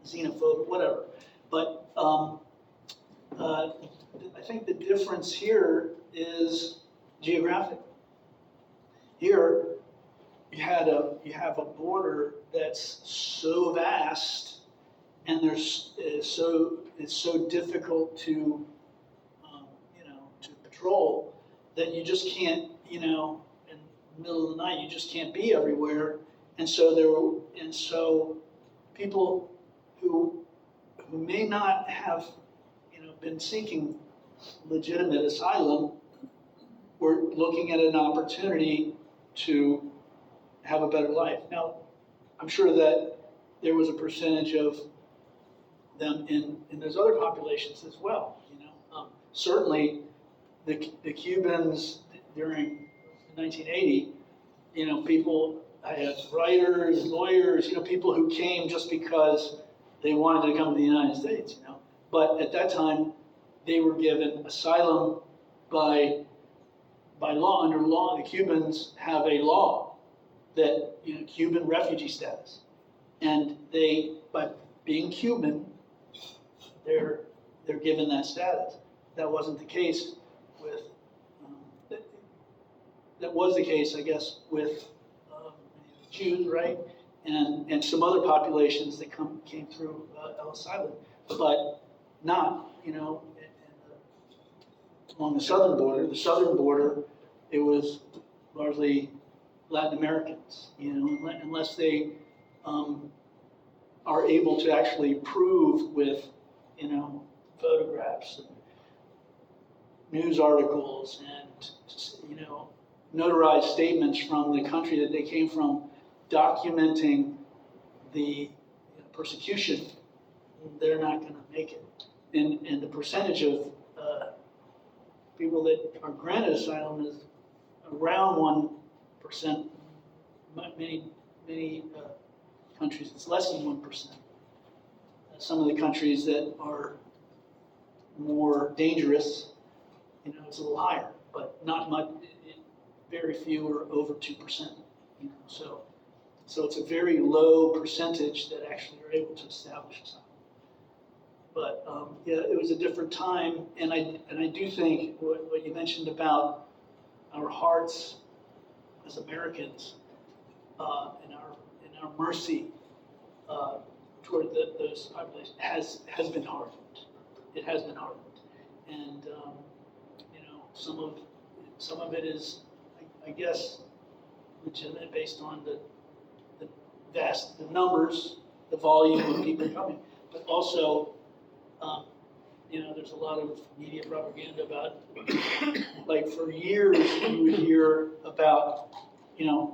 xenophobe, whatever. But I think the difference here is geographic. Here, you have a border that's so vast, and it's so difficult to to patrol that you just can't, in the middle of the night, you just can't be everywhere. And so people who may not have been seeking legitimate asylum were looking at an opportunity to have a better life. Now, I'm sure that there was a percentage of them in those other populations as well. Certainly, the Cubans during 1980, people, I had writers, lawyers, people who came just because they wanted to come to the United States. But at that time, they were given asylum by law. Under law, the Cubans have a law that, Cuban refugee status. And by being Cuban, they're given that status. That wasn't the case with, that was the case, I guess, with Jews, right? And some other populations that came through Ellis Island, but not, along the southern border. The southern border, it was largely Latin Americans, unless they are able to actually prove with, photographs and news articles and, notarized statements from the country that they came from, documenting the persecution, they're not going to make it. And the percentage of people that are granted asylum is around 1%. Many countries, it's less than 1%. Some of the countries that are more dangerous, it's a little higher, but not much. Very few are over 2%. So it's a very low percentage that actually are able to establish asylum. But it was a different time, and I do think what you mentioned about our hearts as Americans, in our mercy toward those populations has been hardened. It has been hardened, and some of it is, I guess, legitimate based on the numbers, the volume of people coming, but also, there's a lot of media propaganda about, like, for years you would hear about,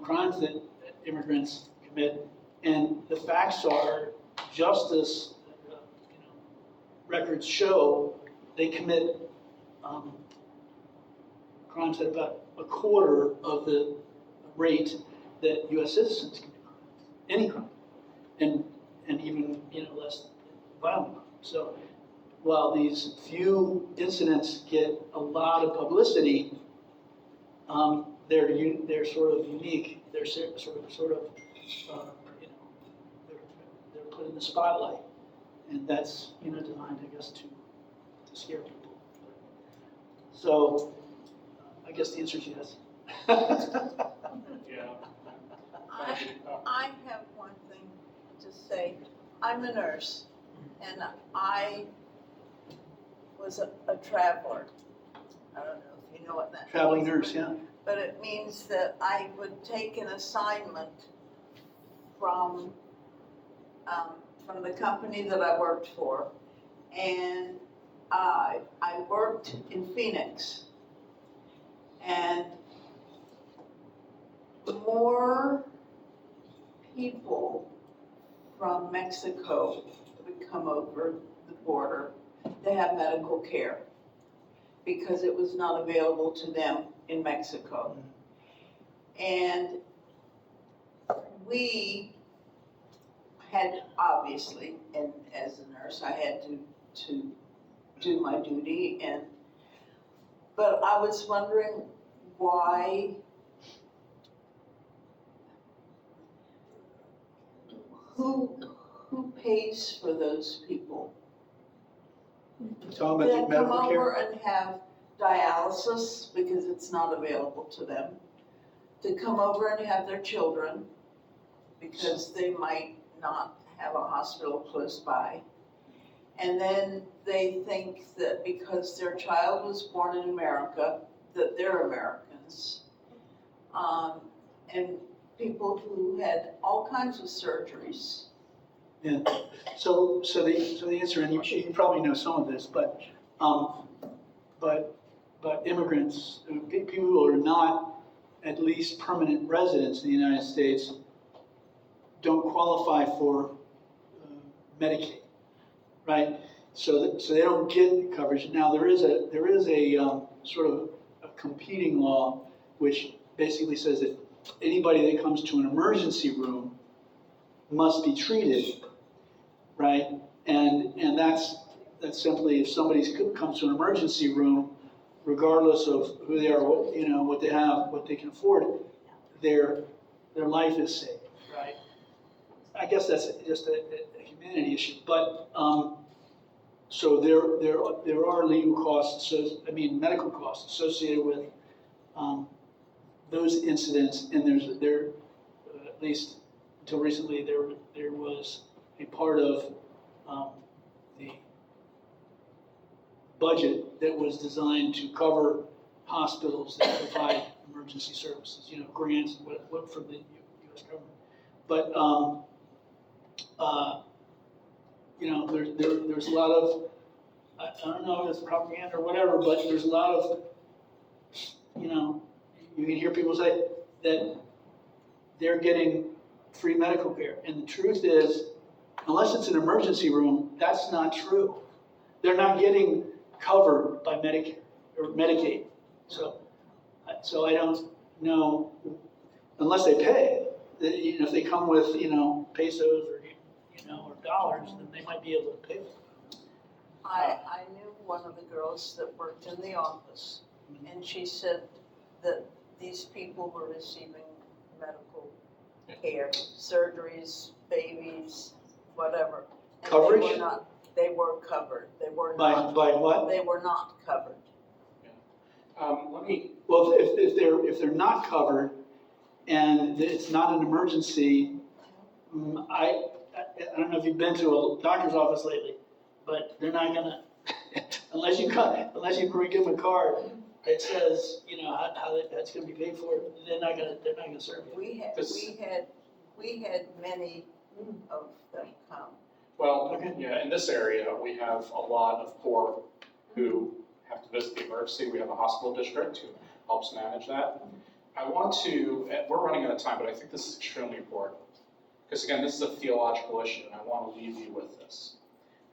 crimes that immigrants commit, and the facts are, justice, records show they commit crimes at about a quarter of the rate that U.S. citizens commit any crime, and even less violent crime. So while these few incidents get a lot of publicity, they're sort of unique. They're they're put in the spotlight, and that's designed, I guess, to scare people. So I guess the answer is yes. Yeah. I have one thing to say. I'm a nurse, and I was a traveler. I don't know if you know what that means. Traveling nurse, yeah. But it means that I would take an assignment from the company that I worked for, and I worked in Phoenix, and more people from Mexico would come over the border to have medical care because it was not available to them in Mexico. And we had, obviously, and as a nurse, I had to do my duty, but I was wondering why who pays for those people Talking about that the come medical care. over and have dialysis because it's not available to them, to come over and have their children because they might not have a hospital close by. And then they think that because their child was born in America, that they're Americans. And people who had all kinds of surgeries. Yeah. So the answer, and you probably know some of this, but immigrants, people who are not at least permanent residents in the United States, don't qualify for Medicaid, right? So they don't get coverage. Now there is a sort of a competing law which basically says that anybody that comes to an emergency room must be treated, right? And that's simply if somebody comes to an emergency room, regardless of who they are, what they have, what they can afford, their life is saved, right? I guess that's just a humanity issue, but so there are legal costs, medical costs associated with those incidents, and there at least until recently there was a part of the budget that was designed to cover hospitals that provide emergency services, grants and what from the U.S. government. But there's a lot of, I don't know if it's propaganda or whatever, but there's a lot of, you can hear people say that they're getting free medical care. And the truth is, unless it's an emergency room, that's not true. They're not getting covered by Medicare or Medicaid. So I don't know, unless they pay, if they come with, pesos or, or dollars, then they might be able to pay for it. I knew one of the girls that worked in the office, and she said that these people were receiving medical care, surgeries, babies, whatever. And Coverage? They were covered. They were By not. what? They were not covered. Let me, Well, if they're not covered, and it's not an emergency, I don't know if you've been to a doctor's office lately, but they're not gonna, unless you give them a card that says, you know, how that's gonna be paid for, they're not gonna serve you. We had many of them come. Well, Okay. yeah, in this area, we have a lot of poor who have to visit the emergency. We have a hospital district who helps manage that. I want to, we're running out of time, but I think this is extremely important. Because again, this is a theological issue, and I want to leave you with this.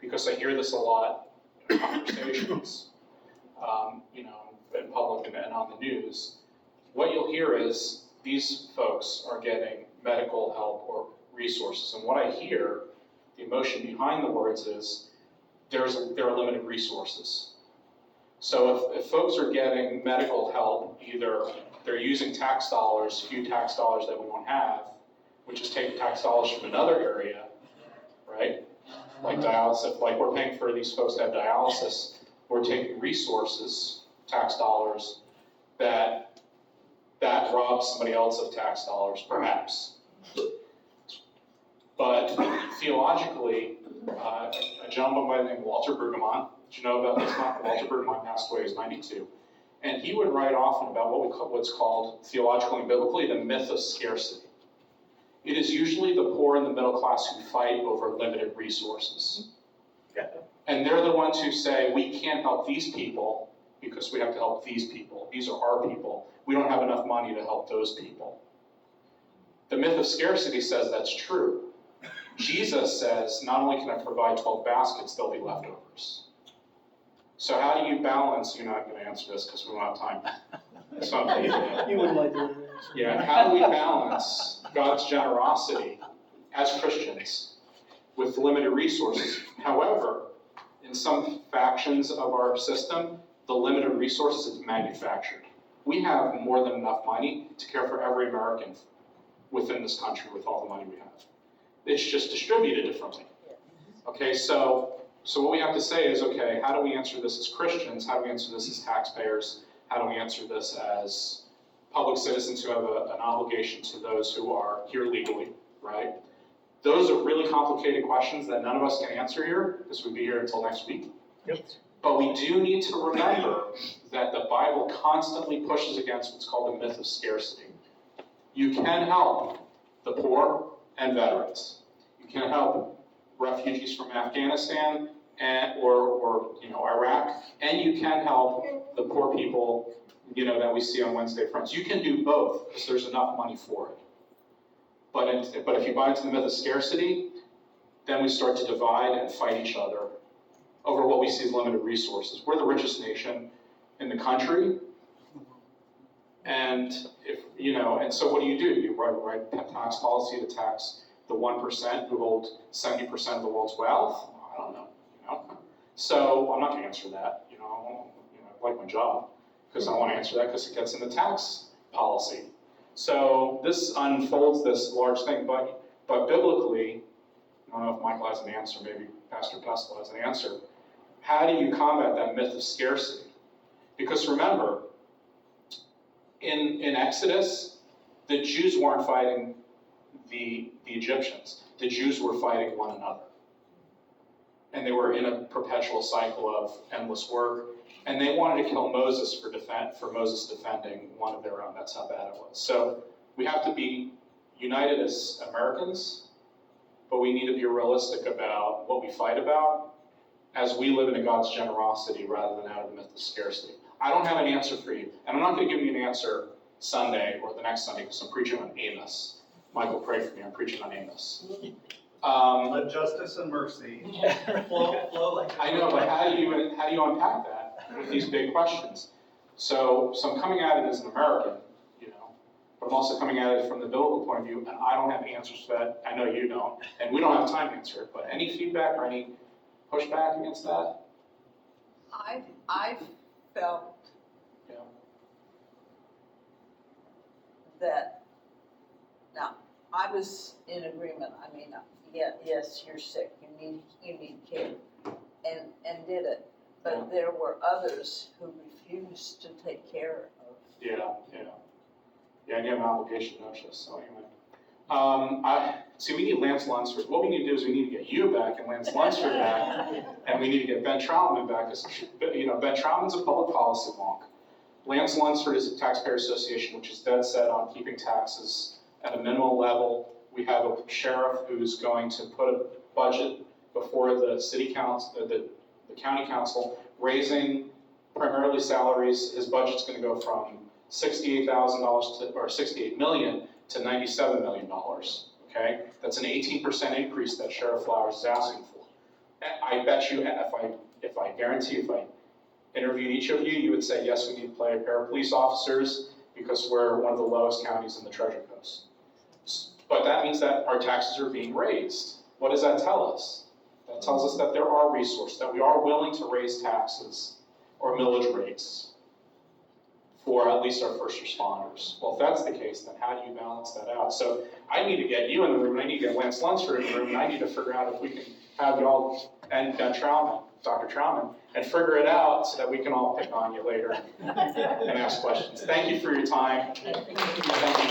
Because I hear this a lot in conversations, you know, in public and on the news. What you'll hear is these folks are getting medical help or resources. And what I hear, the emotion behind the words is there are limited resources. So if folks are getting medical help, either they're using tax dollars, few tax dollars that we don't have, which is taking tax dollars from another area, right? Like dialysis, like we're paying for these folks to have dialysis, we're taking resources, tax dollars, that robs somebody else of tax dollars, perhaps. But theologically, a gentleman by the name of Walter Brueggemann, did you know about this one? Walter Brueggemann passed away, he was 92. And he would write often about what's called theologically and biblically the myth of scarcity. It is usually the poor and the middle class who fight over limited resources. And they're the ones who say, we can't help these people because we have to help these people. These are our people. We don't have enough money to help those people. The myth of scarcity says that's true. Jesus says, not only can I provide 12 baskets, there'll be leftovers. So how do you balance, you're not going to answer this because we don't have time. So You wouldn't like to. yeah, how do we balance God's generosity as Christians with limited resources? However, in some factions of our system, the limited resources is manufactured. We have more than enough money to care for every American within this country with all the money we have. It's just distributed differently. Okay, so what we have to say is, okay, how do we answer this as Christians? How do we answer this as taxpayers? How do we answer this as public citizens who have an obligation to those who are here legally, right? Those are really complicated questions that none of us can answer here, because we'd be here until next week. Yep. But we do need to remember that the Bible constantly pushes against what's called the myth of scarcity. You can help the poor and veterans. You can help refugees from Afghanistan or Iraq, and you can help the poor people, that we see on Wednesday Friends. You can do both because there's enough money for it. But if you buy into the myth of scarcity, then we start to divide and fight each other over what we see as limited resources. We're the richest nation in the country, and and so what do? You write tax policy to tax the 1% who hold 70% of the world's wealth? I don't know, So I'm not going to answer that. I like my job because I want to answer that because it gets in the tax policy. So this unfolds this large thing, but biblically, I don't know if Michael has an answer, maybe Pastor Pestle has an answer. How do you combat that myth of scarcity? Because remember, in Exodus, the Jews weren't fighting the Egyptians. The Jews were fighting one another. And they were in a perpetual cycle of endless work. And they wanted to kill Moses for Moses defending one of their own. That's how bad it was. So we have to be united as Americans, but we need to be realistic about what we fight about as we live in God's generosity rather than out of the myth of scarcity. I don't have an answer for you. And I'm not going to give you an answer Sunday or the next Sunday because I'm preaching on Amos. Michael, pray for me. I'm preaching on Amos. Let justice and mercy flow like. I know, but how do you unpack that with these big questions? So I'm coming at it as an American, but I'm also coming at it from the biblical point of view, and I don't have answers for that. I know you don't, and we don't have time to answer it. But any feedback or any pushback against that? I've felt Yeah. that, now, I was in agreement, yes, you're sick, you need care, and did it. But there were others who refused to take care of. Yeah. Yeah, and you have an obligation, don't you? So anyway. So we need Lance Lunsford. What we need to do is we need to get you back and Lance Lunsford back, and we need to get Ben Trauman back. You know, Ben Trauman's a public policy wonk. Lance Lunsford is a taxpayer association, which is dead set on keeping taxes at a minimal level. We have a sheriff who's going to put a budget before the city council, the county council, raising primarily salaries. His budget's going to go from $68,000 to, or $68 million to $97 million. Okay, that's an 18% increase that Sheriff Flowers is asking for. I bet you, if I guarantee, if I interviewed each of you, you would say, yes, we need to play a pair of police officers because we're one of the lowest counties in the Treasure Coast. But that means that our taxes are being raised. What does that tell us? That tells us that there are resources, that we are willing to raise taxes or millage rates for at least our first responders. Well, if that's the case, then how do you balance that out? So I need to get you in the room, and I need to get Lance Lunsford in the room, and I need to figure out if we can have y'all and Trauman, Dr. Trauman, and figure it out so that we can all pick on you later and ask questions. Thank you for your time. Thank you.